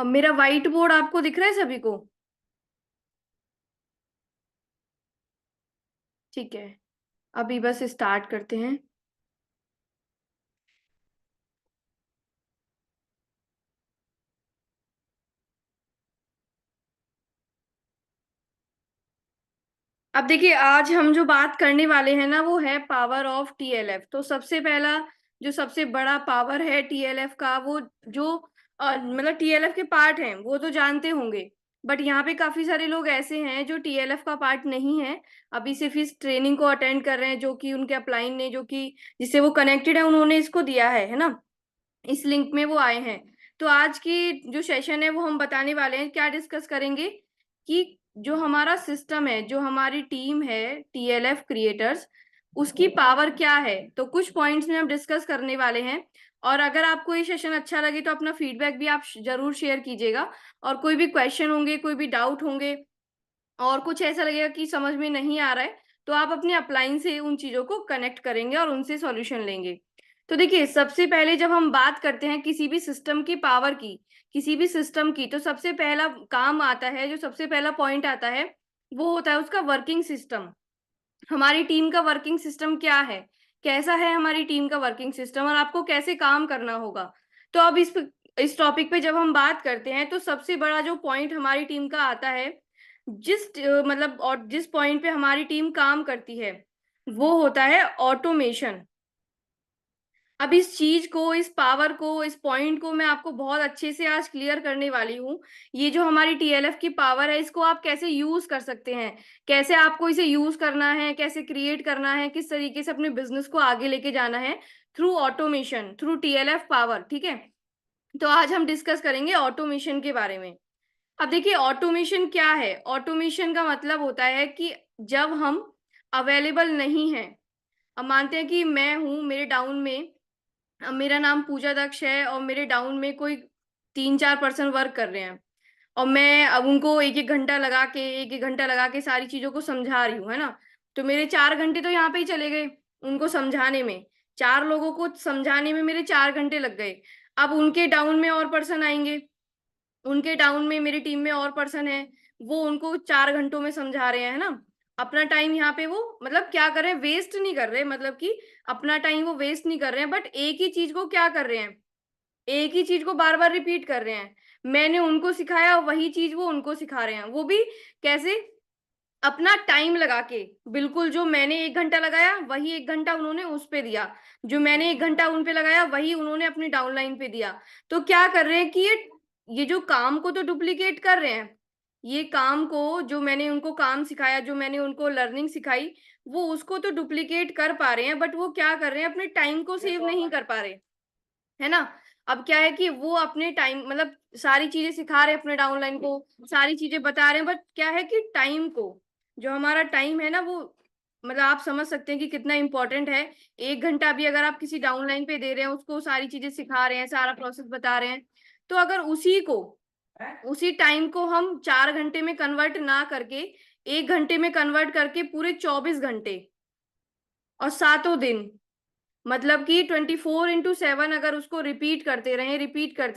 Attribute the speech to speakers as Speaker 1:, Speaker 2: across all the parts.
Speaker 1: अब मेरा white board आपको दिख रहा है सभी को? ठीक है, अभी बस स्टार्ट करते हैं। अब देखिए, आज हम जो बात करने वाले हैं ना, वो है पावर ऑफ टीएलएफ। तो सबसे पहला, जो सबसे बड़ा पावर है टीएलएफ का, वो जो मतलब टीएलएफ के पार्ट हैं वो तो जानते होंगे। बट यहाँ पे काफी सारे लोग ऐसे हैं जो टीएलएफ का पार्ट नहीं है, अभी सिर्फ इस ट्रेनिंग को अटेंड कर रहे हैं, जो कि उनके अपलाइन ने, जो कि जिससे वो कनेक्टेड है, उन्होंने इसको दिया है ना, इस लिंक में वो आए हैं। तो आज की जो सेशन है वो हम बताने वाले हैं, क्या डिस्कस करेंगे कि जो हमारा सिस्टम है, जो हमारी टीम है टीएलएफ क्रिएटर्स, उसकी पावर क्या है। तो कुछ पॉइंट्स में हम डिस्कस करने वाले हैं। और अगर आपको ये सेशन अच्छा लगे तो अपना फीडबैक भी आप जरूर शेयर कीजिएगा। और कोई भी क्वेश्चन होंगे, कोई भी डाउट होंगे, और कुछ ऐसा लगेगा कि समझ में नहीं आ रहा है, तो आप अपने अपलाइन से उन चीजों को कनेक्ट करेंगे और उनसे सॉल्यूशन लेंगे। तो देखिए, सबसे पहले जब हम बात करते हैं किसी भी सिस्टम की पावर की, किसी भी सिस्टम की, तो सबसे पहला काम आता है, जो सबसे पहला पॉइंट आता है, वो होता है उसका वर्किंग सिस्टम। हमारी टीम का वर्किंग सिस्टम क्या है, कैसा है हमारी टीम का वर्किंग सिस्टम, और आपको कैसे काम करना होगा। तो अब इस टॉपिक पे जब हम बात करते हैं, तो सबसे बड़ा जो पॉइंट हमारी टीम का आता है, मतलब और जिस पॉइंट पे हमारी टीम काम करती है, वो होता है ऑटोमेशन। अब इस चीज को, इस पावर को, इस पॉइंट को मैं आपको बहुत अच्छे से आज क्लियर करने वाली हूँ। ये जो हमारी टीएलएफ की पावर है, इसको आप कैसे यूज कर सकते हैं, कैसे आपको इसे यूज करना है, कैसे क्रिएट करना है, किस तरीके से अपने बिजनेस को आगे लेके जाना है through automation, through TLF power. ठीक है, तो आज हम डिस्कस करेंगे ऑटोमेशन के बारे में। अब देखिए, ऑटोमेशन क्या है। ऑटोमेशन का मतलब होता है कि जब हम अवेलेबल नहीं हैं, अब मानते हैं कि मैं हूं, मेरे डाउन में, अब मेरा नाम पूजा दक्ष है, और मेरे डाउन में कोई 3-4 पर्सन वर्क कर रहे हैं, और मैं अब उनको एक एक घंटा लगा के सारी चीजों को समझा रही हूँ, है ना। तो मेरे 4 घंटे तो यहाँ पे ही चले गए उनको समझाने में। 4 लोगों को समझाने में मेरे 4 घंटे लग गए। अब उनके डाउन में और पर्सन आएंगे, उनके डाउन में मेरी टीम में और पर्सन है, वो उनको 4 घंटों में समझा रहे हैं, है ना। अपना टाइम यहाँ पे वो मतलब क्या कर रहे हैं, वेस्ट नहीं कर रहे, मतलब कि अपना टाइम वो वेस्ट नहीं कर रहे हैं, बट एक ही चीज को क्या कर रहे हैं, एक ही चीज को बार बार रिपीट कर रहे हैं। मैंने उनको सिखाया, वही चीज वो उनको सिखा रहे हैं, वो भी कैसे, अपना टाइम लगा के। बिल्कुल, जो मैंने 1 घंटा लगाया वही 1 घंटा उन्होंने उस पे दिया, जो मैंने 1 घंटा उन पे लगाया वही उन्होंने अपनी डाउनलाइन पे दिया। तो क्या कर रहे हैं कि ये जो काम को तो डुप्लीकेट कर रहे हैं, ये काम को, जो मैंने उनको काम सिखाया, जो मैंने उनको लर्निंग सिखाई, वो उसको तो डुप्लीकेट कर पा रहे हैं, बट वो क्या कर रहे हैं, अपने टाइम को सेव नहीं कर पा रहे, है ना। अब क्या है कि वो अपने टाइम, मतलब सारी चीजें सिखा रहे हैं अपने डाउनलाइन को, सारी चीजें बता रहे हैं, बट क्या है कि टाइम को, जो हमारा टाइम है ना, वो मतलब आप समझ सकते हैं कि कितना इंपॉर्टेंट है। 1 घंटा भी अगर आप किसी डाउनलाइन पे दे रहे हैं, उसको सारी चीजें सिखा रहे हैं, सारा प्रोसेस बता रहे हैं, तो अगर उसी टाइम को हम 4 घंटे में कन्वर्ट ना करके 1 घंटे में कन्वर्ट करके पूरे 24 घंटे और सातों दिन, मतलब कि 24x7 अगर उसको रिपीट करते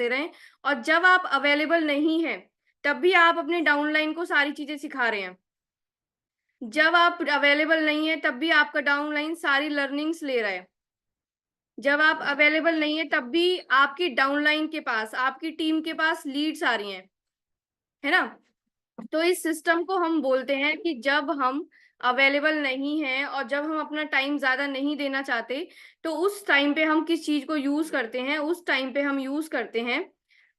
Speaker 1: रहें, और जब आप अवेलेबल नहीं है तब भी आप अपने डाउनलाइन को सारी चीजें सिखा रहे हैं, जब आप अवेलेबल नहीं है तब भी आपका डाउनलाइन सारी लर्निंग्स ले रहा है, जब आप अवेलेबल नहीं है तब भी आपकी डाउनलाइन के पास, आपकी टीम के पास लीड्स आ रही हैं, है ना। तो इस सिस्टम को हम बोलते हैं कि जब हम अवेलेबल नहीं है और जब हम अपना टाइम ज्यादा नहीं देना चाहते, तो उस टाइम पे हम किस चीज को यूज करते हैं, उस टाइम पे हम यूज करते हैं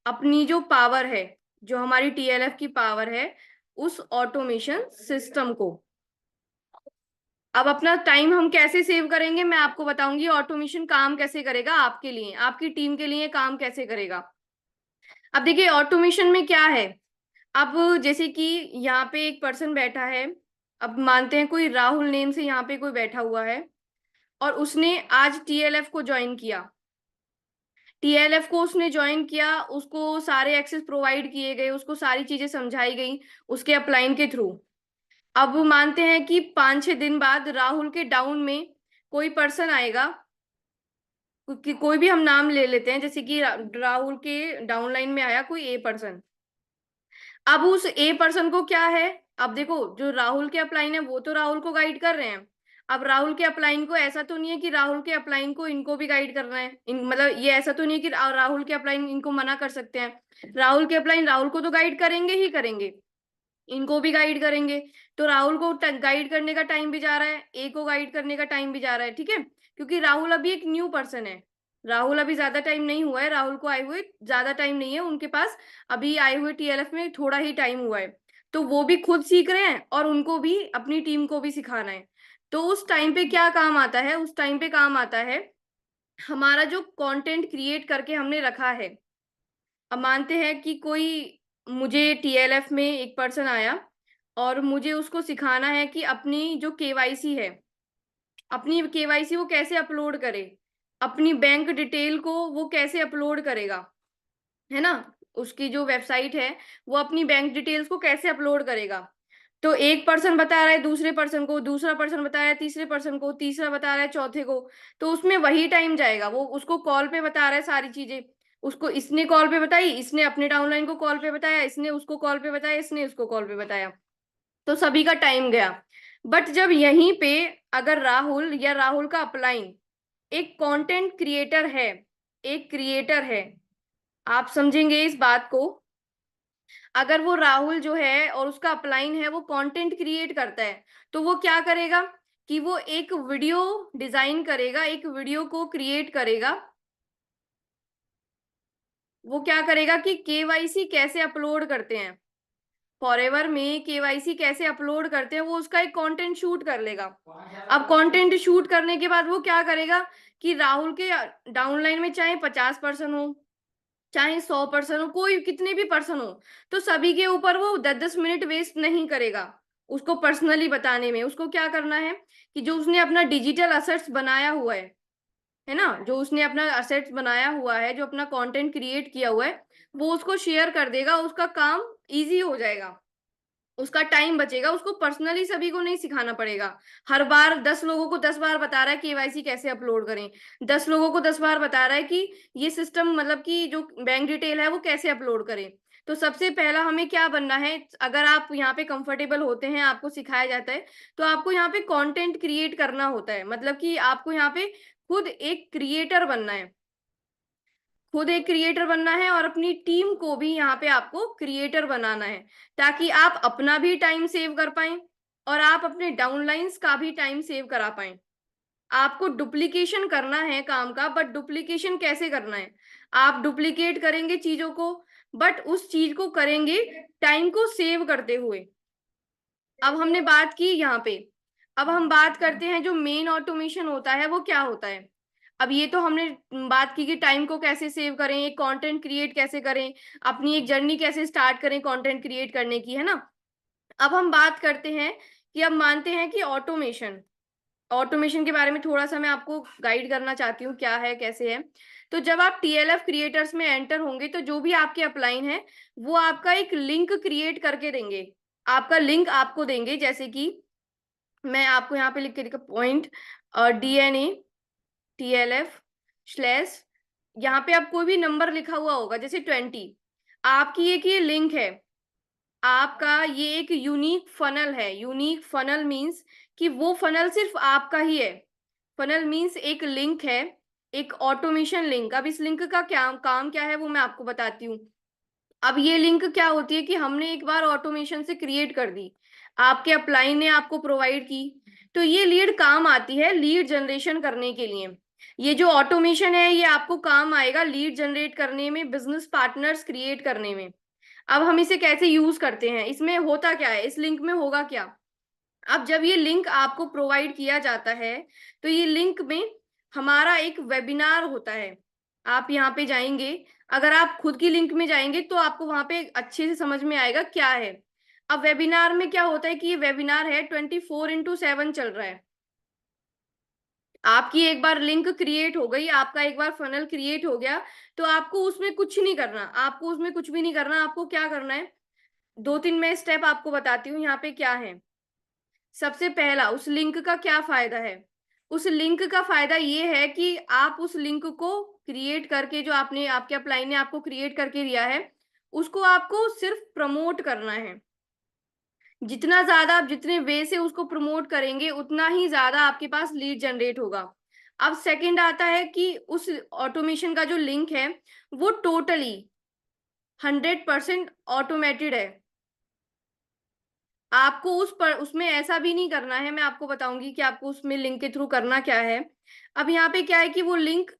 Speaker 1: अपनी जो पावर है, जो हमारी टीएलएफ की पावर है, उस ऑटोमेशन सिस्टम को। अब अपना टाइम हम कैसे सेव करेंगे, मैं आपको बताऊंगी ऑटोमेशन काम कैसे करेगा आपके लिए, आपकी टीम के लिए काम कैसे करेगा। अब देखिए, ऑटोमेशन में क्या है। अब जैसे कि यहाँ पे एक पर्सन बैठा है, अब मानते हैं कोई राहुल नेम से यहाँ पे कोई बैठा हुआ है, और उसने आज टीएलएफ को ज्वाइन किया। टीएलएफ को उसने ज्वाइन किया, उसको सारे एक्सेस प्रोवाइड किए गए, उसको सारी चीजें समझाई गई उसके अपलाइन के थ्रू। अब मानते हैं कि 5-6 दिन बाद राहुल के डाउन में कोई पर्सन आएगा, कोई भी हम नाम ले लेते हैं, जैसे कि राहुल के डाउनलाइन में आया कोई ए पर्सन। अब उस ए पर्सन को क्या है, अब देखो जो राहुल के अपलाइन है वो तो राहुल को गाइड कर रहे हैं। अब राहुल के अपलाइन को ऐसा तो नहीं है कि राहुल के अपलाइन को इनको भी गाइड करना है, मतलब ये ऐसा तो नहीं है कि राहुल के अपलाइन इनको मना कर सकते हैं। राहुल के अपलाइन राहुल को तो गाइड करेंगे ही करेंगे, इनको भी गाइड करेंगे। तो राहुल को गाइड करने का टाइम भी जा रहा है, ए को गाइड करने का टाइम भी जा रहा है, ठीक है। क्योंकि राहुल अभी एक न्यू पर्सन है, राहुल अभी ज्यादा टाइम नहीं हुआ है, राहुल को आए हुए ज्यादा टाइम नहीं है उनके पास, अभी आए हुए टीएलएफ में थोड़ा ही टाइम हुआ है। तो वो भी खुद सीख रहे हैं और उनको भी अपनी टीम को भी सिखाना है। तो उस टाइम पे क्या काम आता है, उस टाइम पे काम आता है हमारा जो कंटेंट क्रिएट करके हमने रखा है। अब मानते हैं कि कोई, मुझे टीएलएफ में एक पर्सन आया और मुझे उसको सिखाना है कि अपनी जो केवाईसी है, अपनी केवाईसी वो कैसे अपलोड करे, अपनी बैंक डिटेल को वो कैसे अपलोड करेगा, है ना। उसकी जो वेबसाइट है वो अपनी बैंक डिटेल्स को कैसे अपलोड करेगा। तो एक पर्सन बता रहा है दूसरे पर्सन को, दूसरा पर्सन बता रहा है तीसरे पर्सन को, तीसरा बता रहा है चौथे को। तो उसमें वही टाइम जाएगा, वो उसको कॉल पे बता रहा है सारी चीजें, उसको इसने कॉल पे बताई, इसने अपने डाउनलाइन को कॉल पे बताया, इसने उसको कॉल पे बताया, इसने उसको कॉल पे बताया। तो सभी का टाइम गया। बट जब यहीं पे अगर राहुल या राहुल का अपलाइन एक कंटेंट क्रिएटर है, एक क्रिएटर है, आप समझेंगे इस बात को। अगर वो राहुल जो है और उसका अपलाइन है वो कंटेंट क्रिएट करता है, तो वो क्या करेगा कि वो एक वीडियो डिजाइन करेगा, एक वीडियो को क्रिएट करेगा। वो क्या करेगा कि केवाईसी कैसे अपलोड करते हैं, फॉरएवर में केवाईसी कैसे अपलोड करते हैं, वो उसका एक कंटेंट शूट कर लेगा। अब कंटेंट शूट करने के बाद वो क्या करेगा कि राहुल के डाउनलाइन में चाहे 50% हो, चाहे 100% हो, कोई कितने भी पर्सन हो, तो सभी के ऊपर वो 10-10 मिनट वेस्ट नहीं करेगा उसको पर्सनली बताने में। उसको क्या करना है कि जो उसने अपना डिजिटल असेट्स बनाया हुआ है ना, जो उसने अपना असेट्स बनाया हुआ है, जो अपना कंटेंट क्रिएट किया हुआ है, वो उसको शेयर कर देगा, उसका काम इजी हो जाएगा, उसका टाइम बचेगा, उसको पर्सनली सभी को नहीं सिखाना पड़ेगा। हर बार 10 लोगों को 10 बार बता रहा है केवाईसी कैसे अपलोड करें, 10 लोगों को 10 बार बता रहा है कि ये सिस्टम, मतलब कि जो बैंक डिटेल है वो कैसे अपलोड करें। तो सबसे पहला हमें क्या बनना है, अगर आप यहाँ पे कंफर्टेबल होते हैं, आपको सिखाया जाता है, तो आपको यहाँ पे कंटेंट क्रिएट करना होता है, मतलब कि आपको यहाँ पे खुद एक क्रिएटर बनना है, खुद एक क्रिएटर बनना है और अपनी टीम को भी यहाँ पे आपको क्रिएटर बनाना है, ताकि आप अपना भी टाइम सेव कर पाए और आप अपने डाउनलाइंस का भी टाइम सेव करा पाए। आपको डुप्लीकेशन करना है काम का, बट डुप्लीकेशन कैसे करना है, आप डुप्लीकेट करेंगे चीजों को, बट उस चीज को करेंगे टाइम को सेव करते हुए। अब हमने बात की यहाँ पे, अब हम बात करते हैं जो मेन ऑटोमेशन होता है वो क्या होता है। अब ये तो हमने बात की कि टाइम को कैसे सेव करें, एक कंटेंट क्रिएट कैसे करें, अपनी एक जर्नी कैसे स्टार्ट करें कंटेंट क्रिएट करने की, है ना। अब हम बात करते हैं कि अब मानते हैं कि ऑटोमेशन, ऑटोमेशन के बारे में थोड़ा सा मैं आपको गाइड करना चाहती हूँ क्या है कैसे है। तो जब आप टीएलएफ क्रिएटर्स में एंटर होंगे तो जो भी आपके अपलाइन है वो आपका एक लिंक क्रिएट करके देंगे, आपका लिंक आपको देंगे। जैसे कि मैं आपको यहाँ पे लिख के दिखा पॉइंट DNA TLF/, यहाँ पे आप कोई भी नंबर लिखा हुआ होगा जैसे 20, आपकी एक ये लिंक है, आपका ये एक यूनिक फनल है। यूनिक फनल मीन्स कि वो फनल सिर्फ आपका ही है। फनल मीन्स एक लिंक है, एक ऑटोमेशन लिंक। अब इस लिंक का क्या काम क्या है वो मैं आपको बताती हूँ। अब ये लिंक क्या होती है कि हमने एक बार ऑटोमेशन से क्रिएट कर दी, आपके अपलाइन ने आपको प्रोवाइड की, तो ये लीड काम आती है लीड जनरेशन करने के लिए। ये जो ऑटोमेशन है ये आपको काम आएगा लीड जनरेट करने में, बिजनेस पार्टनर्स क्रिएट करने में। अब हम इसे कैसे यूज करते हैं, इसमें होता क्या है, इस लिंक में होगा क्या। अब जब ये लिंक आपको प्रोवाइड किया जाता है तो ये लिंक में हमारा एक वेबिनार होता है। आप यहाँ पे जाएंगे, अगर आप खुद की लिंक में जाएंगे तो आपको वहां पे अच्छे से समझ में आएगा क्या है। अब वेबिनार में क्या होता है कि ये वेबिनार है 24/7 चल रहा है। आपकी एक बार लिंक क्रिएट हो गई, आपका एक बार फनल क्रिएट हो गया, तो आपको उसमें कुछ नहीं करना, आपको उसमें कुछ भी नहीं करना। आपको क्या करना है, 2-3 मैं स्टेप आपको बताती हूँ यहाँ पे क्या है। सबसे पहला, उस लिंक का क्या फायदा है। उस लिंक का फायदा ये है कि आप उस लिंक को क्रिएट करके, जो आपने, आपके अपलाइन ने आपको क्रिएट करके दिया है, उसको आपको सिर्फ प्रमोट करना है। जितना ज्यादा आप जितने वे से उसको प्रमोट करेंगे उतना ही ज्यादा आपके पास लीड जनरेट होगा। अब सेकंड आता है कि उस ऑटोमेशन का जो लिंक है वो टोटली 100% ऑटोमेटेड है। आपको उसमें ऐसा भी नहीं करना है, मैं आपको बताऊंगी कि आपको उसमें लिंक के थ्रू करना क्या है। अब यहाँ पे क्या है कि वो लिंक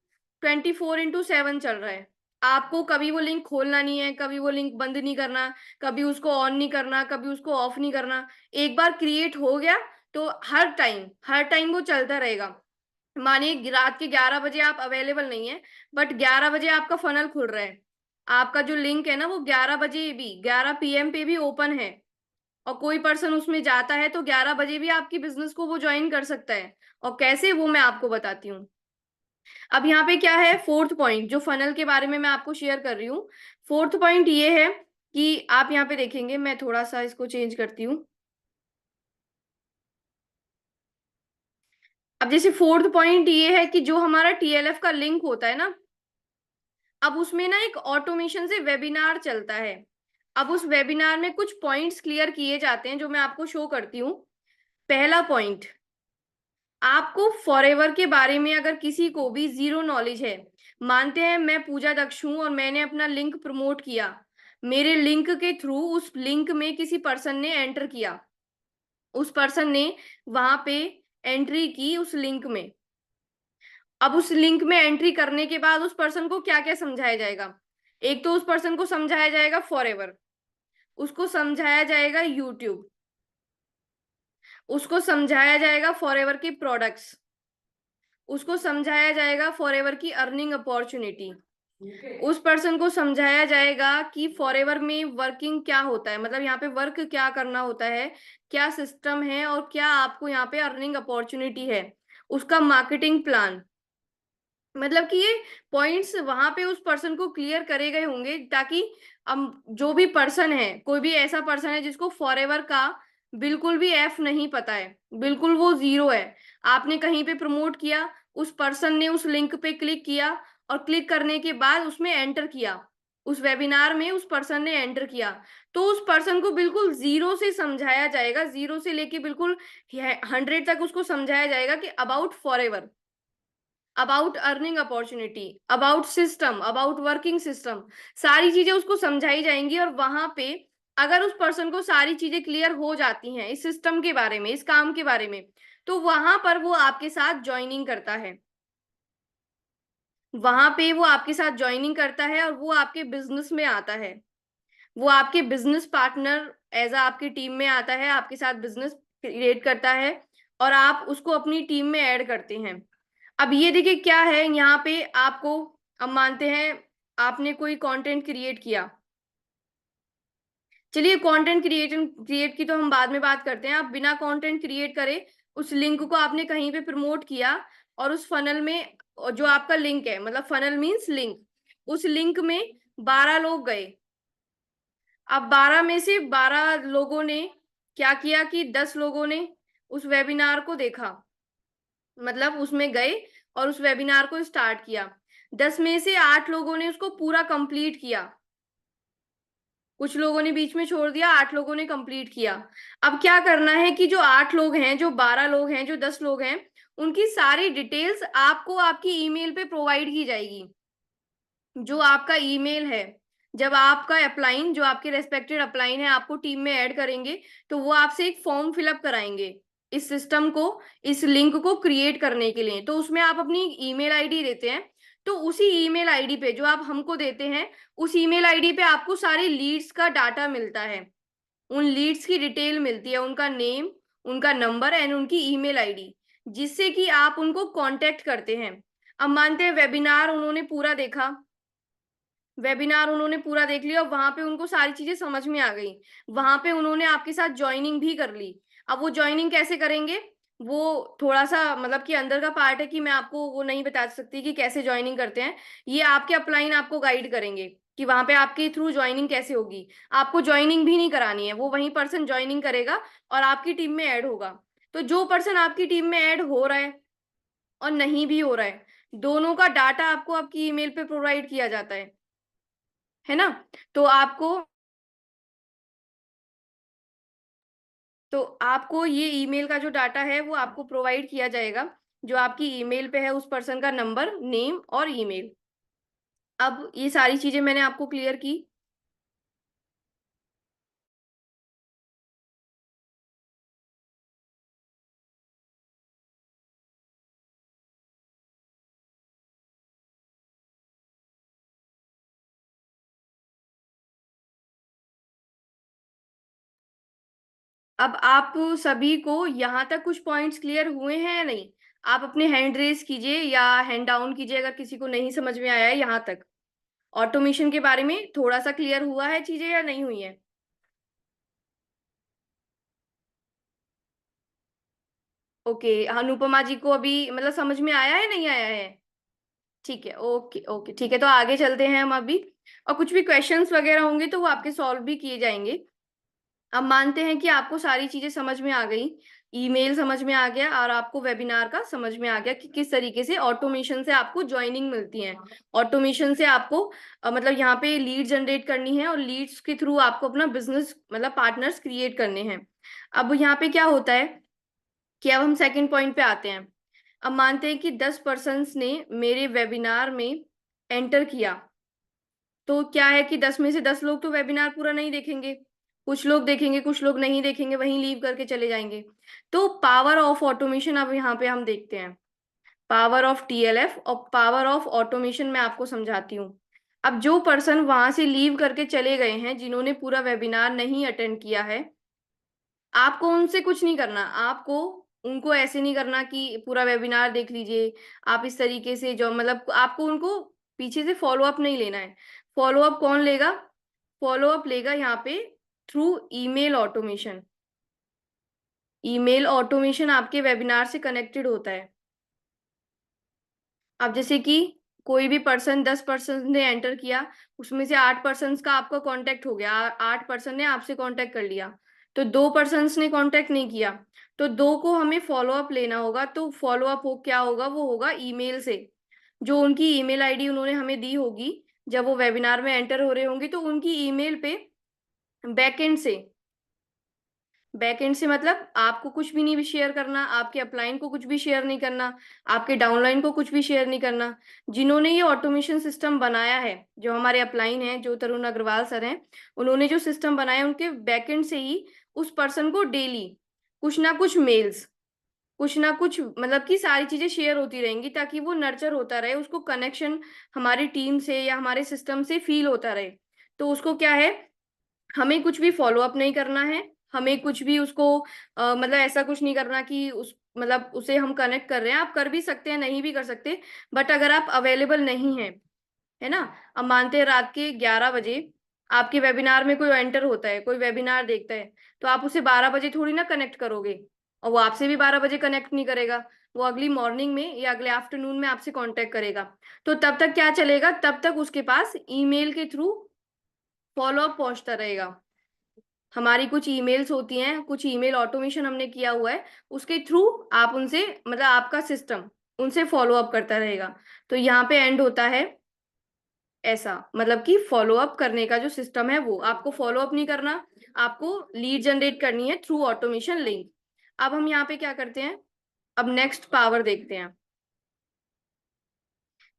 Speaker 1: 24/7 चल रहा है। आपको कभी वो लिंक खोलना नहीं है, कभी वो लिंक बंद नहीं करना, कभी उसको ऑन नहीं करना, कभी उसको ऑफ नहीं करना। एक बार क्रिएट हो गया तो हर टाइम वो चलता रहेगा। मानिए रात के 11 बजे आप अवेलेबल नहीं है, बट 11 बजे आपका फनल खुल रहा है, आपका जो लिंक है ना वो 11 बजे भी, 11 PM पे भी ओपन है, और कोई पर्सन उसमें जाता है तो 11 बजे भी आपकी बिजनेस को वो ज्वाइन कर सकता है। और कैसे, वो मैं आपको बताती हूँ। अब यहाँ पे क्या है, फोर्थ पॉइंट जो फनल के बारे में मैं आपको शेयर कर रही हूँ, फोर्थ पॉइंट ये है कि आप यहाँ पे देखेंगे, मैं थोड़ा सा इसको चेंज करती हूँ। अब जैसे फोर्थ पॉइंट ये है कि जो हमारा TLF का लिंक होता है ना, अब उसमें ना एक ऑटोमेशन से वेबिनार चलता है। अब उस वेबिनार में कुछ पॉइंट्स क्लियर किए जाते हैं जो मैं आपको शो करती हूँ। पहला पॉइंट, आपको फॉरएवर के बारे में अगर किसी को भी जीरो नॉलेज है, मानते हैं मैं पूजा दक्ष हूं और मैंने अपना लिंक प्रमोट किया, मेरे लिंक के थ्रू उस लिंक में किसी पर्सन ने एंटर किया, उस पर्सन ने वहां पे एंट्री की उस लिंक में। अब उस लिंक में एंट्री करने के बाद उस पर्सन को क्या क्या समझाया जाएगा? एक तो उस पर्सन को समझाया जाएगा फॉरएवर, उसको समझाया जाएगा यूट्यूब, उसको समझाया जाएगा फॉरएवर के प्रोडक्ट्स, उसको समझाया जाएगा फॉरएवर की अर्निंग अपॉर्चुनिटी, उस पर्सन को समझाया जाएगा कि फॉरएवर में वर्किंग क्या होता है, मतलब यहाँ पे वर्क क्या करना होता है, क्या सिस्टम है और क्या आपको यहाँ पे अर्निंग अपॉर्चुनिटी है, उसका मार्केटिंग प्लान। मतलब कि ये पॉइंट्स वहां पे उस पर्सन को क्लियर करे गए होंगे, ताकि अब जो भी पर्सन है, कोई भी ऐसा पर्सन है जिसको फॉरएवर का बिल्कुल भी एफ नहीं पता है, बिल्कुल वो जीरो है, आपने कहीं पे प्रमोट किया, उस पर्सन ने उस लिंक पे क्लिक किया, और क्लिक करने के बाद उसमें एंटर किया, उस वेबिनार में उस पर्सन ने एंटर किया, तो उस पर्सन को बिल्कुल जीरो से समझाया जाएगा, जीरो से लेके बिल्कुल 100 तक उसको समझाया जाएगा कि about forever, about earning opportunity, about system, about working system, सारी चीजें उसको समझाई जाएंगी। और वहां पे अगर उस पर्सन को सारी चीजें क्लियर हो जाती हैं इस सिस्टम के बारे में, इस काम के बारे में, तो वहां पर वो आपके साथ ज्वाइनिंग करता है, वहां पे वो आपके साथ ज्वाइनिंग करता है और वो आपके बिजनेस में आता है, वो आपके बिजनेस पार्टनर एज अ आपकी टीम में आता है, आपके साथ बिजनेस क्रिएट करता है, और आप उसको अपनी टीम में ऐड करते हैं। अब ये देखिए क्या है यहाँ पे आपको, अब मानते हैं आपने कोई कंटेंट क्रिएट किया, चलिए कंटेंट क्रिएट की तो हम बाद में बात करते हैं। आप बिना कंटेंट क्रिएट करे उस लिंक को आपने कहीं पे प्रमोट किया, और उस फनल में जो आपका लिंक है, मतलब फनल मींस लिंक, उस लिंक में 12 लोग गए। अब 12 में से 12 लोगों ने क्या किया कि 10 लोगों ने उस वेबिनार को देखा, मतलब उसमें गए और उस वेबिनार को स्टार्ट किया। 10 में से 8 लोगों ने उसको पूरा कंप्लीट किया, कुछ लोगों ने बीच में छोड़ दिया, 8 लोगों ने कंप्लीट किया। अब क्या करना है कि जो 8 लोग हैं, जो 12 लोग हैं, जो 10 लोग हैं, उनकी सारी डिटेल्स आपको आपकी ईमेल पे प्रोवाइड की जाएगी। जो आपका ईमेल है, जब आपका अपलाइन, जो आपके रेस्पेक्टेड अपलाइन है आपको टीम में ऐड करेंगे, तो वो आपसे एक फॉर्म फिलअप कराएंगे इस सिस्टम को, इस लिंक को क्रिएट करने के लिए। तो उसमें आप अपनी ईमेल आईडी देते हैं, तो उसी ईमेल आईडी पे जो आप हमको देते हैं, उस ईमेल आईडी पे आपको सारी लीड्स का डाटा मिलता है, उन लीड्स की डिटेल मिलती है, उनका नेम, उनका नंबर एंड उनकी ईमेल आईडी, जिससे कि आप उनको कांटेक्ट करते हैं। अब मानते हैं वेबिनार उन्होंने पूरा देखा, वेबिनार उन्होंने पूरा देख लिया और वहां पे उनको सारी चीजें समझ में आ गई, वहां पे उन्होंने आपके साथ ज्वाइनिंग भी कर ली। अब वो ज्वाइनिंग कैसे करेंगे, वो थोड़ा सा मतलब कि अंदर का पार्ट है कि मैं आपको वो नहीं बता सकती कि कैसे ज्वाइनिंग करते हैं, ये आपके अपलाइन आपको गाइड करेंगे कि वहां पे आपके थ्रू ज्वाइनिंग कैसे होगी। आपको ज्वाइनिंग भी नहीं करानी है, वो वही पर्सन ज्वाइनिंग करेगा और आपकी टीम में ऐड होगा। तो जो पर्सन आपकी टीम में ऐड हो रहा है और नहीं भी हो रहा है, दोनों का डाटा आपको आपकी ईमेल पे प्रोवाइड किया जाता है ना। तो आपको ये ईमेल का जो डाटा है वो आपको प्रोवाइड किया जाएगा, जो आपकी ईमेल पे है उस पर्सन का नंबर, नेम और ईमेल। अब ये सारी चीजें मैंने आपको क्लियर की। अब आप सभी को यहाँ तक कुछ पॉइंट्स क्लियर हुए हैं या नहीं? आप अपने हैंड रेज कीजिए या हैंड डाउन कीजिए अगर किसी को नहीं समझ में आया है यहाँ तक। ऑटोमेशन के बारे में थोड़ा सा क्लियर हुआ है चीजें या नहीं हुई है? ओके, अनुपमा जी को अभी मतलब समझ में आया है, नहीं आया है? ठीक है, ओके ओके, ठीक है, तो आगे चलते हैं हम अभी। और कुछ भी क्वेश्चंस वगैरह होंगे तो वो आपके सॉल्व भी किए जाएंगे। अब मानते हैं कि आपको सारी चीजें समझ में आ गई, ईमेल समझ में आ गया और आपको वेबिनार का समझ में आ गया कि किस तरीके से ऑटोमेशन से आपको ज्वाइनिंग मिलती है। ऑटोमेशन से आपको मतलब यहाँ पे लीड जनरेट करनी है और लीड्स के थ्रू आपको अपना बिजनेस मतलब पार्टनर्स क्रिएट करने हैं। अब यहाँ पे क्या होता है कि अब हम सेकंड पॉइंट पे आते हैं। अब मानते हैं कि 10 पर्सन्स ने मेरे वेबिनार में एंटर किया, तो क्या है कि 10 में से 10 लोग तो वेबिनार पूरा नहीं देखेंगे, कुछ लोग देखेंगे, कुछ लोग नहीं देखेंगे, वहीं लीव करके चले जाएंगे। तो पावर ऑफ ऑटोमेशन अब यहाँ पे हम देखते हैं, पावर ऑफ टीएलएफ और पावर ऑफ ऑटोमेशन मैं आपको समझाती हूँ। अब जो पर्सन वहां से लीव करके चले गए हैं, जिन्होंने पूरा वेबिनार नहीं अटेंड किया है, आपको उनसे कुछ नहीं करना। आपको उनको ऐसे नहीं करना कि पूरा वेबिनार देख लीजिए, आप इस तरीके से जो मतलब आपको उनको पीछे से फॉलो अप नहीं लेना है। फॉलो अप कौन लेगा? फॉलो अप लेगा यहाँ पे through email automation. Email automation आपके वेबिनार से कनेक्टेड होता है। अब जैसे कि कोई भी पर्सन 10 पर्सन ने एंटर किया, उसमें से 8 पर्सन का आपका कांटेक्ट हो गया, 8 पर्सन ने आपसे कांटेक्ट कर लिया, तो 2 पर्सन ने कांटेक्ट नहीं किया, तो 2 को हमें फॉलो अप लेना होगा। तो फॉलो अप हो क्या होगा, वो होगा ईमेल से। जो उनकी ईमेल आईडी उन्होंने हमें दी होगी, जब वो वेबिनार में एंटर हो रहे होंगे, तो उनकी ईमेल पे बैकएंड से, बैकएंड से मतलब आपको कुछ भी नहीं शेयर करना, आपके अपलाइन को कुछ भी शेयर नहीं करना, आपके डाउनलाइन को कुछ भी शेयर नहीं करना। जिन्होंने ये ऑटोमेशन सिस्टम बनाया है, जो हमारे अपलाइन है, जो तरुण अग्रवाल सर हैं, उन्होंने जो सिस्टम बनाया, उनके बैकएंड से ही उस पर्सन को डेली कुछ ना कुछ मेल्स, कुछ ना कुछ मतलब कि सारी चीजें शेयर होती रहेंगी, ताकि वो नर्चर होता रहे, उसको कनेक्शन हमारी टीम से या हमारे सिस्टम से फील होता रहे। तो उसको क्या है, हमें कुछ भी फॉलो अप नहीं करना है, हमें कुछ भी उसको मतलब ऐसा कुछ नहीं करना कि उस मतलब उसे हम कनेक्ट कर रहे हैं। आप कर भी सकते हैं, नहीं भी कर सकते, बट अगर आप अवेलेबल नहीं हैं, है ना। अब मानते हैं रात के 11 बजे आपके वेबिनार में कोई एंटर होता है, कोई वेबिनार देखता है, तो आप उसे 12 बजे थोड़ी ना कनेक्ट करोगे, और वो आपसे भी 12 बजे कनेक्ट नहीं करेगा। वो अगली मॉर्निंग में या अगले आफ्टरनून में आपसे कांटेक्ट करेगा। तो तब तक क्या चलेगा, तब तक उसके पास ईमेल के थ्रू फॉलो अप पहुंचता रहेगा। हमारी कुछ ईमेल्स होती हैं, कुछ ईमेल ऑटोमेशन हमने किया हुआ है, उसके थ्रू आप उनसे मतलब आपका सिस्टम उनसे फॉलो अप करता रहेगा। तो यहाँ पे एंड होता है ऐसा, मतलब कि फॉलो अप करने का जो सिस्टम है, वो आपको फॉलो अप नहीं करना, आपको लीड जनरेट करनी है थ्रू ऑटोमेशन लिंक। अब हम यहाँ पे क्या करते हैं, अब नेक्स्ट पावर देखते हैं,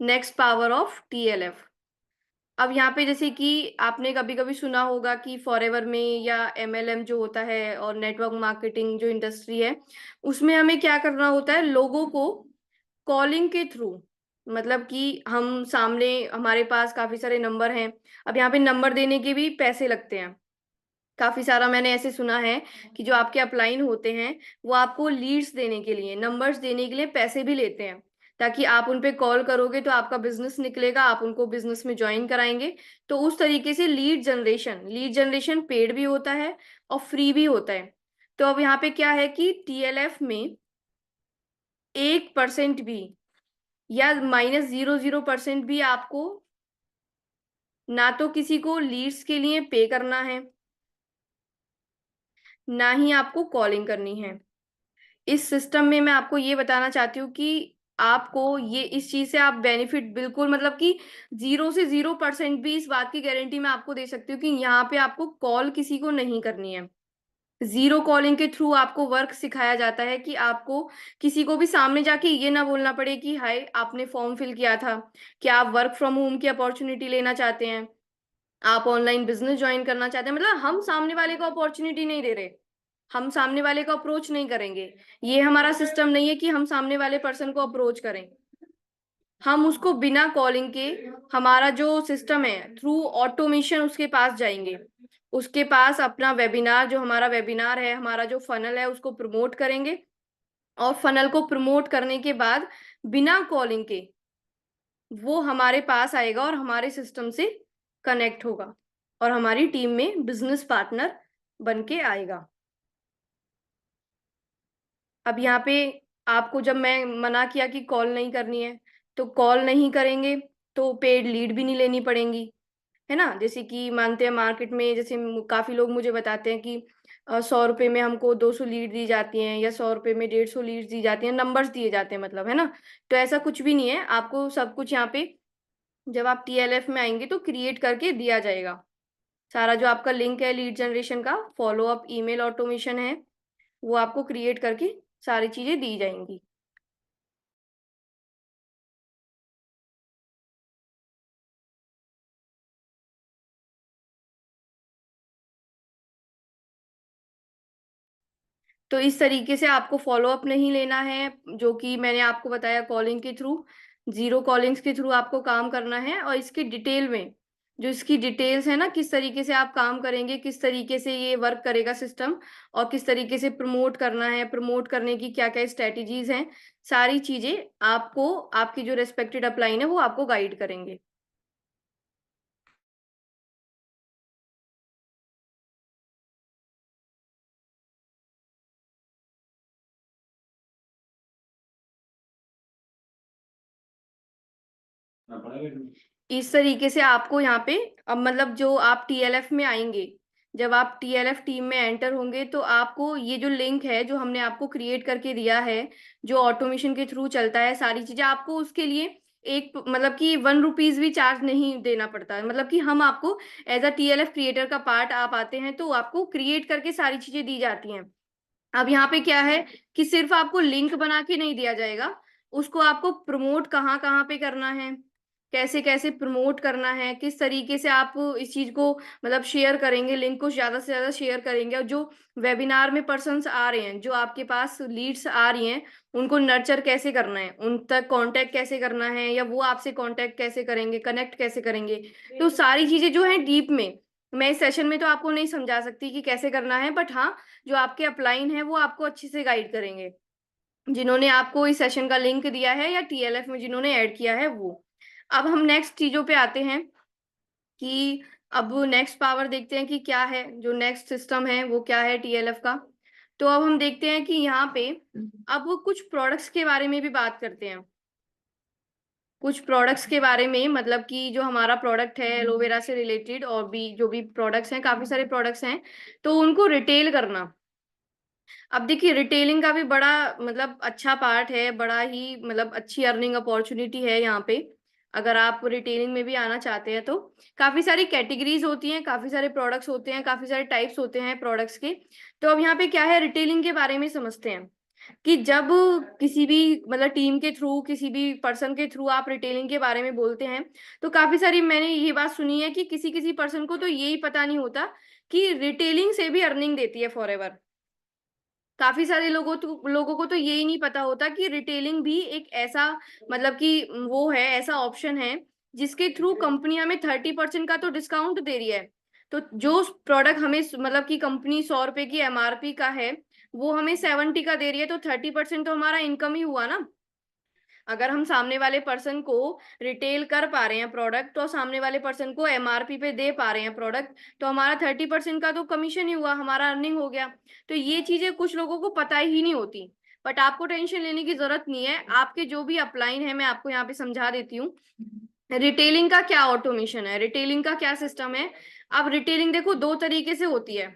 Speaker 1: नेक्स्ट पावर ऑफ टीएलएफ। अब यहाँ पे जैसे कि आपने कभी कभी सुना होगा कि फॉरएवर में या एमएलएम जो होता है और नेटवर्क मार्केटिंग जो इंडस्ट्री है, उसमें हमें क्या करना होता है, लोगों को कॉलिंग के थ्रू, मतलब कि हम सामने हमारे पास काफी सारे नंबर हैं। अब यहाँ पे नंबर देने के भी पैसे लगते हैं काफी सारा, मैंने ऐसे सुना है कि जो आपके अपलाइन होते हैं, वो आपको लीड्स देने के लिए, नंबर्स देने के लिए पैसे भी लेते हैं, ताकि आप उन पे कॉल करोगे तो आपका बिजनेस निकलेगा, आप उनको बिजनेस में ज्वाइन कराएंगे। तो उस तरीके से लीड जनरेशन पेड भी होता है और फ्री भी होता है। तो अब यहाँ पे क्या है कि टीएलएफ में 1% भी या -0.00% भी आपको ना तो किसी को लीड्स के लिए पे करना है, ना ही आपको कॉलिंग करनी है। इस सिस्टम में मैं आपको ये बताना चाहती हूँ कि आपको ये इस चीज से आप बेनिफिट बिल्कुल मतलब कि 0 से 0% भी इस बात की गारंटी मैं आपको दे सकती हूँ कि यहाँ पे आपको कॉल किसी को नहीं करनी है। जीरो कॉलिंग के थ्रू आपको वर्क सिखाया जाता है कि आपको किसी को भी सामने जाके ये ना बोलना पड़े कि हाय आपने फॉर्म फिल किया था, क्या आप वर्क फ्रॉम होम की अपॉर्चुनिटी लेना चाहते हैं, आप ऑनलाइन बिजनेस ज्वाइन करना चाहते हैं। मतलब हम सामने वाले को अपॉर्चुनिटी नहीं दे रहे, हम सामने वाले को अप्रोच नहीं करेंगे। ये हमारा सिस्टम नहीं है कि हम सामने वाले पर्सन को अप्रोच करें। हम उसको बिना कॉलिंग के, हमारा जो सिस्टम है थ्रू ऑटोमेशन उसके पास जाएंगे, उसके पास अपना वेबिनार, जो हमारा वेबिनार है, हमारा जो फनल है उसको प्रमोट करेंगे। और फनल को प्रमोट करने के बाद बिना कॉलिंग के वो हमारे पास आएगा और हमारे सिस्टम से कनेक्ट होगा और हमारी टीम में बिजनेस पार्टनर बन के आएगा। अब यहाँ पे आपको जब मैं मना किया कि कॉल नहीं करनी है, तो कॉल नहीं करेंगे तो पेड लीड भी नहीं लेनी पड़ेंगी, है ना। जैसे कि मानते हैं मार्केट में, जैसे काफी लोग मुझे बताते हैं कि 100 रुपए में हमको 200 लीड दी जाती हैं, या 100 रुपए में 150 लीड दी जाती हैं, नंबर्स दिए जाते हैं मतलब, है ना। तो ऐसा कुछ भी नहीं है, आपको सब कुछ यहाँ पे जब आप टीएलएफ में आएंगे तो क्रिएट करके दिया जाएगा। सारा जो आपका लिंक है लीड जनरेशन का, फॉलो अप ईमेल ऑटोमेशन है, वो आपको क्रिएट करके सारी चीजें दी जाएंगी। तो इस तरीके से आपको फॉलो अप नहीं लेना है, जो कि मैंने आपको बताया कॉलिंग के थ्रू, जीरो कॉलिंग्स के थ्रू आपको काम करना है। और इसकी डिटेल में जो इसकी डिटेल्स है ना, किस तरीके से आप काम करेंगे, किस तरीके से ये वर्क करेगा सिस्टम, और किस तरीके से प्रमोट करना है, प्रमोट करने की क्या क्या स्ट्रेटेजीज हैं, सारी चीजें आपको आपकी जो रेस्पेक्टेड अपलाइन है वो आपको गाइड करेंगे। इस तरीके से आपको यहाँ पे, अब मतलब जो आप टीएलएफ में आएंगे, जब आप टीएलएफ टीम में एंटर होंगे तो आपको ये जो लिंक है जो हमने आपको क्रिएट करके दिया है, जो ऑटोमेशन के थ्रू चलता है सारी चीजें, आपको उसके लिए एक मतलब कि 1 रुपीज भी चार्ज नहीं देना पड़ता है। मतलब कि हम आपको एज अ टीएलएफ क्रिएटर का पार्ट आप आते हैं तो आपको क्रिएट करके सारी चीजें दी जाती हैं। अब यहाँ पे क्या है कि सिर्फ आपको लिंक बना के नहीं दिया जाएगा, उसको आपको प्रमोट कहाँ कहाँ पे करना है, कैसे कैसे प्रमोट करना है, किस तरीके से आप इस चीज को मतलब शेयर करेंगे, लिंक को ज्यादा से ज्यादा शेयर करेंगे, और जो वेबिनार में पर्सन्स आ रहे हैं, जो आपके पास लीड्स आ रही हैं, उनको नर्चर कैसे करना है, उन तक कांटेक्ट कैसे करना है, या वो आपसे कांटेक्ट कैसे करेंगे, कनेक्ट कैसे करेंगे। तो सारी चीजें जो है डीप में, मैं इस सेशन में तो आपको नहीं समझा सकती कि कैसे करना है, बट हाँ जो आपके अपलाइन है वो आपको अच्छे से गाइड करेंगे, जिन्होंने आपको इस सेशन का लिंक दिया है या टीएलएफ में जिन्होंने ऐड किया है वो। अब हम नेक्स्ट चीजों पे आते हैं कि अब नेक्स्ट पावर देखते हैं कि क्या है, जो नेक्स्ट सिस्टम है वो क्या है टीएलएफ का। तो अब हम देखते हैं कि यहाँ पे अब वो कुछ प्रोडक्ट्स के बारे में भी बात करते हैं। कुछ प्रोडक्ट्स के बारे में, मतलब कि जो हमारा प्रोडक्ट है एलोवेरा से रिलेटेड, और भी जो भी प्रोडक्ट्स हैं, काफी सारे प्रोडक्ट्स हैं, तो उनको रिटेल करना। अब देखिए रिटेलिंग का भी बड़ा मतलब अच्छा पार्ट है, बड़ा ही मतलब अच्छी अर्निंग अपॉर्चुनिटी है यहाँ पे। अगर आप रिटेलिंग में भी आना चाहते हैं तो काफी सारी कैटेगरीज होती हैं, काफी सारे प्रोडक्ट्स होते हैं, काफी सारे टाइप्स होते हैं प्रोडक्ट्स के। तो अब यहाँ पे क्या है, रिटेलिंग के बारे में समझते हैं कि जब किसी भी मतलब टीम के थ्रू, किसी भी पर्सन के थ्रू आप रिटेलिंग के बारे में बोलते हैं, तो काफी सारी मैंने ये बात सुनी है कि किसी किसी पर्सन को तो यही पता नहीं होता कि रिटेलिंग से भी अर्निंग देती है फॉरएवर। काफी सारे लोगों को तो यही नहीं पता होता कि रिटेलिंग भी एक ऐसा मतलब कि वो है, ऐसा ऑप्शन है जिसके थ्रू कंपनियां हमें 30% का तो डिस्काउंट दे रही है। तो जो प्रोडक्ट हमें मतलब कि कंपनी 100 रुपए की एमआरपी का है, वो हमें 70 का दे रही है, तो 30% तो हमारा इनकम ही हुआ ना। अगर हम सामने वाले पर्सन को रिटेल कर पा रहे हैं प्रोडक्ट, तो सामने वाले पर्सन को एमआरपी पे दे पा रहे हैं प्रोडक्ट, तो हमारा 30% का तो कमीशन ही हुआ, हमारा अर्निंग हो गया। तो ये चीजें कुछ लोगों को पता ही नहीं होती, बट आपको टेंशन लेने की जरूरत नहीं है। आपके जो भी अपलाइन है, मैं आपको यहाँ पे समझा देती हूँ रिटेलिंग का क्या ऑटोमेशन है, रिटेलिंग का क्या सिस्टम है। अब रिटेलिंग देखो दो तरीके से होती है।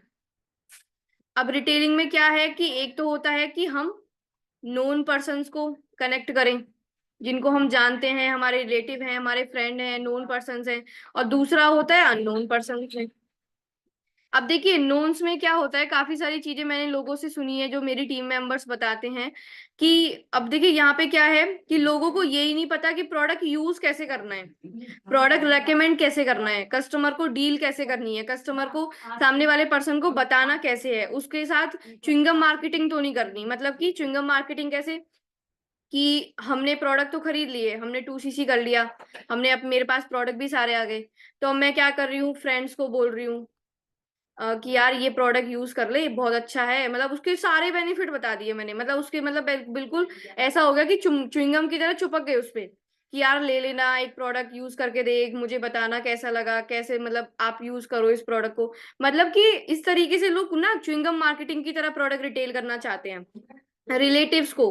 Speaker 1: अब रिटेलिंग में क्या है कि एक तो होता है कि हम नोन पर्सन्स को कनेक्ट करें, जिनको हम जानते हैं, हमारे रिलेटिव हैं, हमारे फ्रेंड हैं, नोन पर्सन्स हैं, और दूसरा होता है अननोन पर्सन है। अब देखिए नोन्स में क्या होता है, काफी सारी चीजें मैंने लोगों से सुनी है, जो मेरी टीम मेंबर्स बताते हैं कि अब देखिए यहाँ पे क्या है कि लोगों को यही नहीं पता कि प्रोडक्ट यूज कैसे करना है, प्रोडक्ट रेकमेंड कैसे करना है, कस्टमर को डील कैसे करनी है, कस्टमर को, सामने वाले पर्सन को बताना कैसे है, उसके साथ च्युइंगम मार्केटिंग तो नहीं करनी। मतलब कि च्युइंगम मार्केटिंग कैसे, कि हमने प्रोडक्ट तो खरीद लिए, हमने 2cc कर लिया, हमने, अब मेरे पास प्रोडक्ट भी सारे आ गए, तो अब मैं क्या कर रही हूँ, फ्रेंड्स को बोल रही हूँ कि यार ये प्रोडक्ट यूज कर ले, ये बहुत अच्छा है, मतलब उसके सारे बेनिफिट बता दिए मैंने, मतलब उसके, मतलब बिल्कुल ऐसा हो गया कि च्युइंगम की तरह चिपक गए उस पे, कि यार ले लेना, एक प्रोडक्ट यूज करके देख, मुझे बताना कैसा लगा, कैसे मतलब आप यूज करो इस प्रोडक्ट को। मतलब कि इस तरीके से लोग ना च्युइंगम मार्केटिंग की तरह प्रोडक्ट रिटेल करना चाहते हैं रिलेटिव्स को,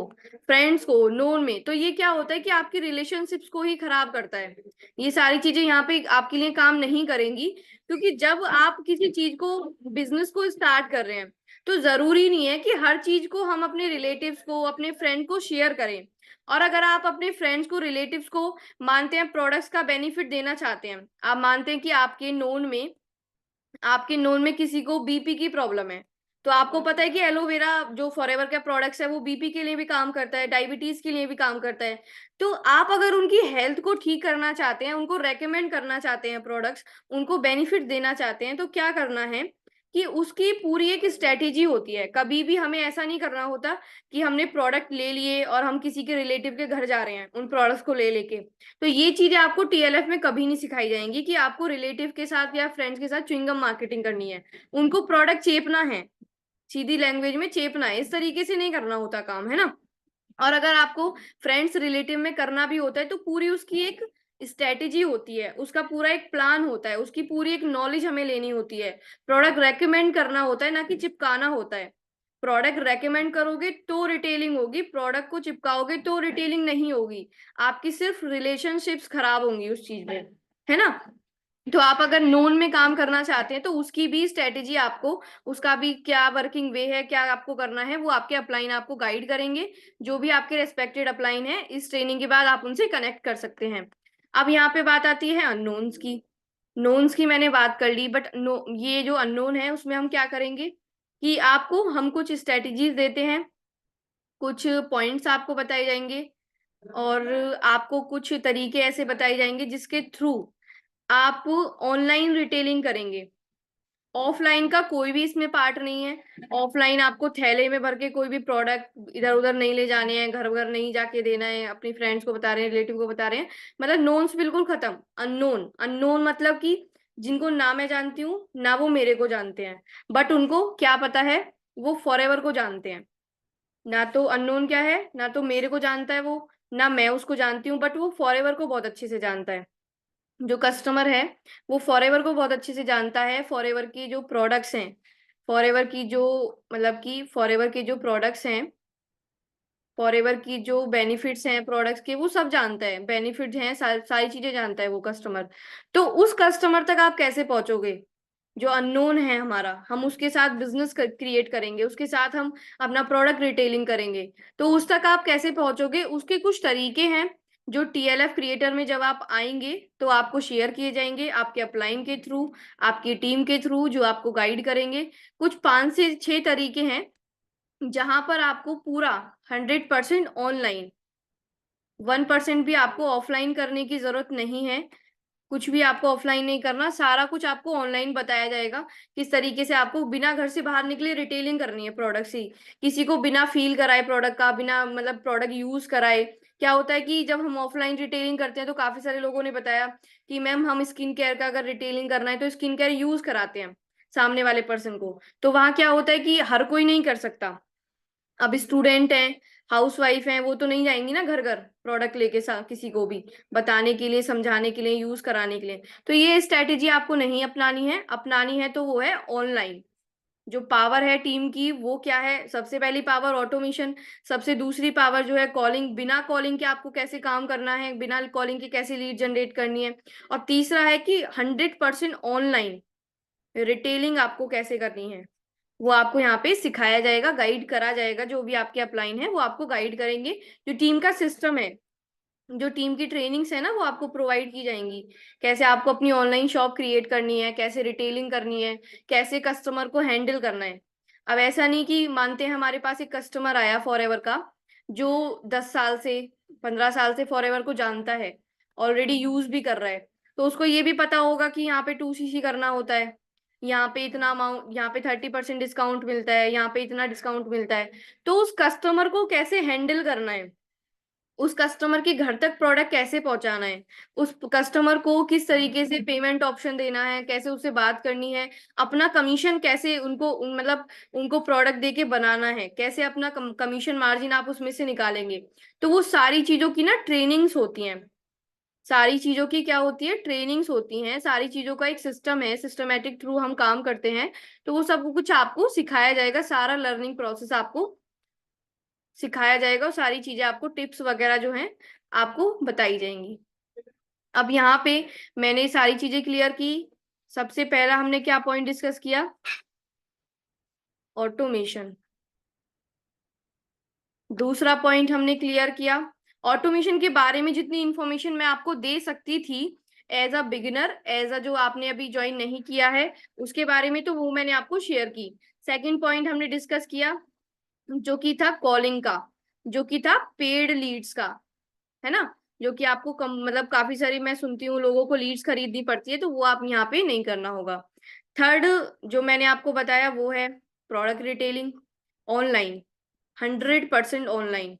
Speaker 1: फ्रेंड्स को, नोन में। तो ये क्या होता है कि आपकी रिलेशनशिप्स को ही खराब करता है। ये सारी चीजें यहाँ पे आपके लिए काम नहीं करेंगी, क्योंकि जब आप किसी चीज को, बिजनेस को स्टार्ट कर रहे हैं, तो जरूरी नहीं है कि हर चीज को हम अपने रिलेटिव्स को, अपने फ्रेंड को शेयर करें। और अगर आप अपने फ्रेंड्स को, रिलेटिव्स को मानते हैं, प्रोडक्ट्स का बेनिफिट देना चाहते हैं, आप मानते हैं कि आपके नोन में किसी को बीपी की प्रॉब्लम है, तो आपको पता है कि एलोवेरा जो फॉरएवर का प्रोडक्ट्स है वो बीपी के लिए भी काम करता है, डायबिटीज के लिए भी काम करता है। तो आप अगर उनकी हेल्थ को ठीक करना चाहते हैं, उनको रेकमेंड करना चाहते हैं प्रोडक्ट्स, उनको बेनिफिट देना चाहते हैं, तो क्या करना है कि उसकी पूरी एक स्ट्रेटेजी होती है। कभी भी हमें ऐसा नहीं करना होता कि हमने प्रोडक्ट ले लिए और हम किसी के रिलेटिव के घर जा रहे हैं उन प्रोडक्ट्स को ले लेके। तो ये चीजें आपको टीएलएफ में कभी नहीं सिखाई जाएंगी कि आपको रिलेटिव के साथ या फ्रेंड्स के साथ च्युइंगम मार्केटिंग करनी है, उनको प्रोडक्ट चेपना है, सीधी लैंग्वेज में चेपना है, इस तरीके से नहीं करना होता काम, है ना। और अगर आपको फ्रेंड्स रिलेटिव में करना भी होता है, तो पूरी उसकी एक स्ट्रेटेजी होती है, उसका पूरा एक प्लान होता है, उसकी पूरी एक नॉलेज हमें लेनी होती है। प्रोडक्ट रेकमेंड करना होता है, ना कि चिपकाना होता है। प्रोडक्ट रेकमेंड करोगे तो रिटेलिंग होगी, प्रोडक्ट को चिपकाओगे तो रिटेलिंग नहीं होगी, आपकी सिर्फ रिलेशनशिप्स खराब होंगी उस चीज में, है ना। तो आप अगर नोन में काम करना चाहते हैं, तो उसकी भी स्ट्रेटेजी आपको, उसका भी क्या वर्किंग वे है, क्या आपको करना है, वो आपके अपलाइन आपको गाइड करेंगे। जो भी आपके रेस्पेक्टेड अपलाइन है, इस ट्रेनिंग के बाद आप उनसे कनेक्ट कर सकते हैं। अब यहाँ पे बात आती है अननोन्स की। नोन्स की मैंने बात कर ली, बट ये जो अननोन है उसमें हम क्या करेंगे कि आपको, हम कुछ स्ट्रेटेजीज देते हैं, कुछ पॉइंट्स आपको बताए जाएंगे, और आपको कुछ तरीके ऐसे बताए जाएंगे जिसके थ्रू आप ऑनलाइन रिटेलिंग करेंगे। ऑफलाइन का कोई भी इसमें पार्ट नहीं है। ऑफलाइन आपको थैले में भर के कोई भी प्रोडक्ट इधर उधर नहीं ले जाने हैं, घर घर नहीं जाके देना है, अपनी फ्रेंड्स को बता रहे हैं, रिलेटिव को बता रहे हैं। मतलब नोन्स बिल्कुल खत्म। अननोन, अननोन मतलब कि जिनको ना मैं जानती हूँ ना वो मेरे को जानते हैं, बट उनको क्या पता है, वो फॉरएवर को जानते हैं। ना तो अननोन क्या है, ना तो मेरे को जानता है वो, ना मैं उसको जानती हूँ, बट वो फॉरएवर को बहुत अच्छे से जानता है। जो कस्टमर है वो फॉरएवर को बहुत अच्छे से जानता है, फॉरएवर की जो प्रोडक्ट्स हैं, फॉरएवर की जो, मतलब कि फॉरएवर के जो प्रोडक्ट्स हैं, फॉरएवर की जो बेनिफिट्स हैं प्रोडक्ट्स के, वो सब जानता है, बेनिफिट्स हैं, सारी चीजें जानता है वो कस्टमर। तो उस कस्टमर तक आप कैसे पहुंचोगे, जो अननोन है हमारा, हम उसके साथ बिजनेस क्रिएट करेंगे, उसके साथ हम अपना प्रोडक्ट रिटेलिंग करेंगे, तो उस तक आप कैसे पहुंचोगे, उसके कुछ तरीके हैं जो टीएलएफ क्रिएटर में जब आप आएंगे तो आपको शेयर किए जाएंगे, आपके अपलाइन के थ्रू, आपकी टीम के थ्रू, जो आपको गाइड करेंगे। कुछ 5 से 6 तरीके हैं जहां पर आपको पूरा 100% ऑनलाइन, 1% भी आपको ऑफलाइन करने की जरूरत नहीं है। कुछ भी आपको ऑफलाइन नहीं करना, सारा कुछ आपको ऑनलाइन बताया जाएगा। किस तरीके से आपको बिना घर से बाहर निकले रिटेलिंग करनी है प्रोडक्ट्स ही, किसी को बिना फील कराए प्रोडक्ट का, बिना मतलब प्रोडक्ट यूज कराए। क्या होता है कि जब हम ऑफलाइन रिटेलिंग करते हैं, तो काफी सारे लोगों ने बताया कि मैम हम स्किन केयर का अगर रिटेलिंग करना है तो स्किन केयर यूज कराते हैं सामने वाले पर्सन को। तो वहां क्या होता है कि हर कोई नहीं कर सकता। अब स्टूडेंट हैं, हाउस वाइफ हैं, वो तो नहीं जाएंगी ना घर घर प्रोडक्ट लेके किसी को भी बताने के लिए, समझाने के लिए, यूज कराने के लिए। तो ये स्ट्रेटेजी आपको नहीं अपनानी है, अपनानी है तो वो है ऑनलाइन। जो पावर है टीम की वो क्या है, सबसे पहली पावर ऑटोमेशन, सबसे दूसरी पावर जो है कॉलिंग, बिना कॉलिंग के आपको कैसे काम करना है, बिना कॉलिंग के कैसे लीड जनरेट करनी है, और तीसरा है कि 100% ऑनलाइन रिटेलिंग आपको कैसे करनी है, वो आपको यहाँ पे सिखाया जाएगा, गाइड करा जाएगा। जो भी आपके अपलाइन है वो आपको गाइड करेंगे। जो टीम का सिस्टम है, जो टीम की ट्रेनिंग्स है ना वो आपको प्रोवाइड की जाएंगी। कैसे आपको अपनी ऑनलाइन शॉप क्रिएट करनी है, कैसे रिटेलिंग करनी है, कैसे कस्टमर को हैंडल करना है। अब ऐसा नहीं कि मानते हैं हमारे पास एक कस्टमर आया फॉरएवर का, जो 10 साल से 15 साल से फॉरएवर को जानता है, ऑलरेडी यूज भी कर रहा है, तो उसको ये भी पता होगा कि यहाँ पे 2cc करना होता है, यहाँ पे इतना अमाउंट, यहाँ पे 30% डिस्काउंट मिलता है, यहाँ पे इतना डिस्काउंट मिलता है। तो उस कस्टमर को कैसे हैंडल करना है, उस कस्टमर के घर तक प्रोडक्ट कैसे पहुंचाना है, उस कस्टमर को किस तरीके से पेमेंट ऑप्शन देना है, कैसे उससे बात करनी है, अपना कमीशन कैसे उनको मतलब उनको प्रोडक्ट देके बनाना है, कैसे अपना कमीशन मार्जिन आप उसमें से निकालेंगे। तो वो सारी चीजों की ना ट्रेनिंग्स होती हैं। सारी चीजों की क्या होती है, ट्रेनिंग्स होती हैं। सारी चीजों का एक सिस्टम है, सिस्टमेटिक थ्रू हम काम करते हैं। तो वो सब कुछ आपको सिखाया जाएगा, सारा लर्निंग प्रोसेस आपको सिखाया जाएगा, और सारी चीजें आपको टिप्स वगैरह जो हैं आपको बताई जाएंगी। अब यहाँ पे मैंने सारी चीजें क्लियर की। सबसे पहला हमने क्या पॉइंट डिस्कस किया, ऑटोमेशन। दूसरा पॉइंट हमने क्लियर किया, ऑटोमेशन के बारे में जितनी इंफॉर्मेशन मैं आपको दे सकती थी as a beginner, as a जो आपने अभी ज्वाइन नहीं किया है उसके बारे में, तो वो मैंने आपको शेयर की। सेकंड पॉइंट हमने डिस्कस किया जो कि था कॉलिंग का, जो कि था पेड लीड्स का, है ना, जो कि आपको कम मतलब काफी सारी मैं सुनती हूँ लोगों को लीड्स खरीदनी पड़ती है, तो वो आप यहाँ पे नहीं करना होगा। थर्ड जो मैंने आपको बताया वो है product retailing online, 100% online.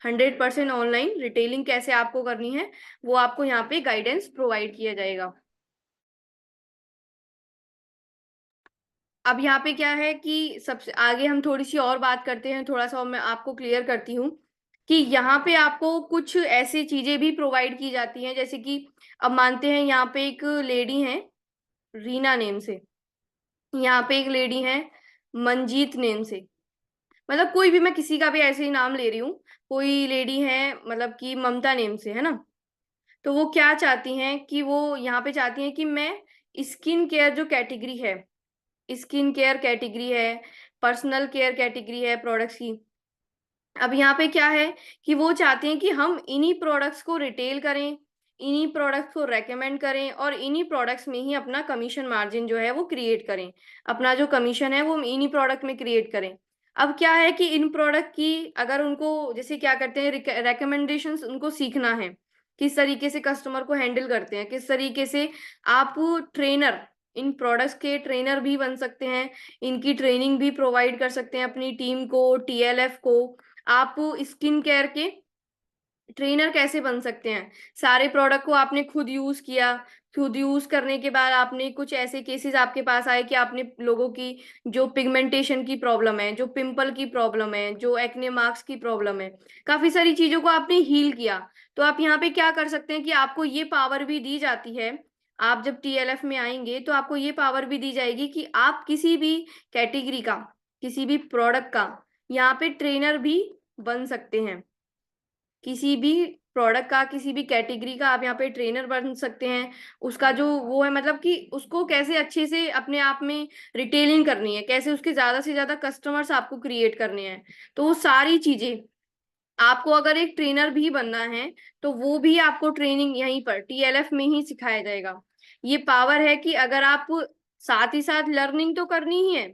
Speaker 1: 100% online retailing कैसे आपको करनी है वो आपको यहाँ पे गाइडेंस प्रोवाइड किया जाएगा। अब यहाँ पे क्या है कि सबसे आगे हम थोड़ी सी और बात करते हैं, थोड़ा सा और मैं आपको क्लियर करती हूँ कि यहाँ पे आपको कुछ ऐसी चीजें भी प्रोवाइड की जाती हैं, जैसे कि अब मानते हैं यहाँ पे एक लेडी है रीना नेम से, यहाँ पे एक लेडी है मंजीत नेम से, मतलब कोई भी, मैं किसी का भी ऐसे ही नाम ले रही हूँ। कोई लेडी है मतलब कि ममता नेम से, है ना। तो वो क्या चाहती हैं कि वो यहाँ पे चाहती हैं कि मैं स्किन केयर जो कैटेगरी है, स्किन केयर कैटेगरी है, पर्सनल केयर कैटेगरी है प्रोडक्ट्स की। अब यहाँ पे क्या है कि वो चाहते हैं कि हम इन्हीं प्रोडक्ट्स को रिटेल करें, इन्हीं प्रोडक्ट्स को रेकमेंड करें, और इन्हीं प्रोडक्ट्स में ही अपना कमीशन मार्जिन जो है वो क्रिएट करें। अपना जो कमीशन है वो इन्हीं प्रोडक्ट में क्रिएट करें। अब क्या है कि इन प्रोडक्ट की अगर उनको जैसे क्या करते हैं रिकमेंडेशंस उनको सीखना है, किस तरीके से कस्टमर को हैंडल करते हैं, किस तरीके से आप ट्रेनर, इन प्रोडक्ट्स के ट्रेनर भी बन सकते हैं, इनकी ट्रेनिंग भी प्रोवाइड कर सकते हैं अपनी टीम को, टीएलएफ को। आप स्किन केयर के ट्रेनर कैसे बन सकते हैं, सारे प्रोडक्ट को आपने खुद यूज किया, खुद यूज करने के बाद आपने कुछ ऐसे केसेस आपके पास आए कि आपने लोगों की जो पिगमेंटेशन की प्रॉब्लम है, जो पिंपल की प्रॉब्लम है, जो एक्ने मार्क्स की प्रॉब्लम है, काफी सारी चीजों को आपने हील किया। तो आप यहाँ पे क्या कर सकते हैं कि आपको ये पावर भी दी जाती है। आप जब टीएलएफ में आएंगे तो आपको ये पावर भी दी जाएगी कि आप किसी भी कैटेगरी का, किसी भी प्रोडक्ट का यहाँ पे ट्रेनर भी बन सकते हैं। किसी भी प्रोडक्ट का, किसी भी कैटेगरी का आप यहाँ पे ट्रेनर बन सकते हैं। उसका जो वो है मतलब कि उसको कैसे अच्छे से अपने आप में रिटेलिंग करनी है, कैसे उसके ज्यादा से ज्यादा कस्टमर्स आपको क्रिएट करने हैं, तो वो सारी चीजें आपको अगर एक ट्रेनर भी बनना है तो वो भी आपको ट्रेनिंग यहीं पर टीएलएफ में ही सिखाया जाएगा। ये पावर है कि अगर आप साथ ही साथ लर्निंग तो करनी ही है,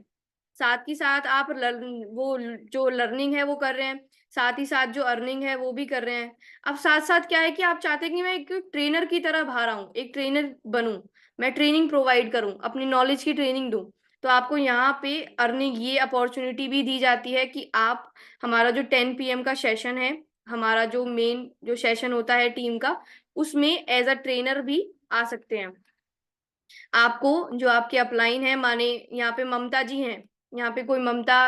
Speaker 1: साथ ही साथ आप वो जो लर्निंग है वो कर रहे हैं, साथ ही साथ जो अर्निंग है वो भी कर रहे हैं। अब साथ साथ क्या है कि आप चाहते हैं कि मैं एक ट्रेनर की तरह बाहर आऊं, एक ट्रेनर बनूं, मैं ट्रेनिंग प्रोवाइड करूं, अपनी नॉलेज की ट्रेनिंग दूं। तो आपको यहाँ पे अर्निंग ये अपॉर्चुनिटी भी दी जाती है कि आप, हमारा जो 10 PM का सेशन है, हमारा जो मेन जो सेशन होता है टीम का, उसमें एज अ ट्रेनर भी आ सकते हैं। आपको जो आपके अपलाइन है, माने यहाँ पे ममता जी हैं, यहाँ पे कोई ममता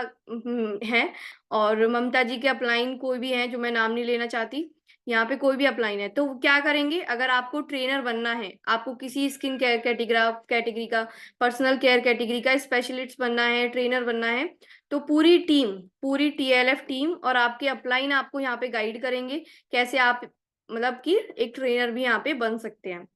Speaker 1: है, और ममता जी के अपलाइन कोई भी है जो मैं नाम नहीं लेना चाहती, यहाँ पे कोई भी अपलाइन है, तो क्या करेंगे, अगर आपको ट्रेनर बनना है, आपको किसी स्किन केयर कैटेगरी का, पर्सनल केयर कैटेगरी का स्पेशलिस्ट बनना है, ट्रेनर बनना है, तो पूरी टीम, पूरी टीएलएफ टीम और आपके अपलाइन आपको यहाँ पे गाइड करेंगे कैसे आप मतलब कि एक ट्रेनर भी यहाँ पे बन सकते हैं।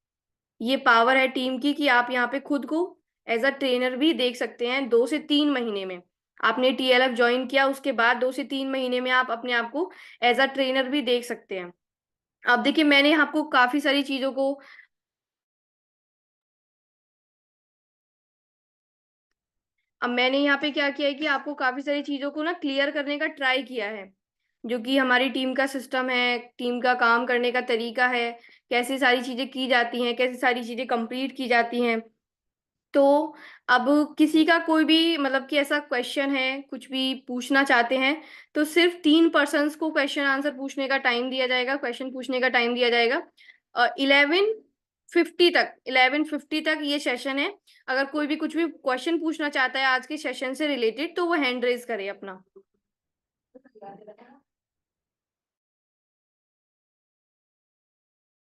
Speaker 1: ये पावर है टीम की कि आप यहाँ पे खुद को एज अ ट्रेनर भी देख सकते हैं। 2 से 3 महीने में आपने टीएलएफ ज्वाइन किया, उसके बाद 2 से 3 महीने में आप अपने आप को एज अ ट्रेनर भी देख सकते हैं। अब देखिए मैंने आपको काफ़ी सारी चीज़ों को अब मैंने यहाँ पे क्या किया है कि आपको काफ़ी सारी चीज़ों को ना क्लियर करने का ट्राई किया है, जो कि हमारी टीम का सिस्टम है, टीम का काम करने का तरीका है, कैसे सारी चीज़ें की जाती हैं, कैसे सारी चीज़ें कंप्लीट की जाती हैं। तो अब किसी का कोई भी मतलब कि ऐसा क्वेश्चन है, कुछ भी पूछना चाहते हैं, तो सिर्फ़ 3 पर्सन्स को क्वेश्चन आंसर पूछने का टाइम दिया जाएगा, क्वेश्चन पूछने का टाइम दिया जाएगा। 11:50 तक ये सेशन है। अगर कोई भी कुछ भी क्वेश्चन पूछना चाहता है आज के सेशन से रिलेटेड, तो वो हैंड रेज़ करे अपना।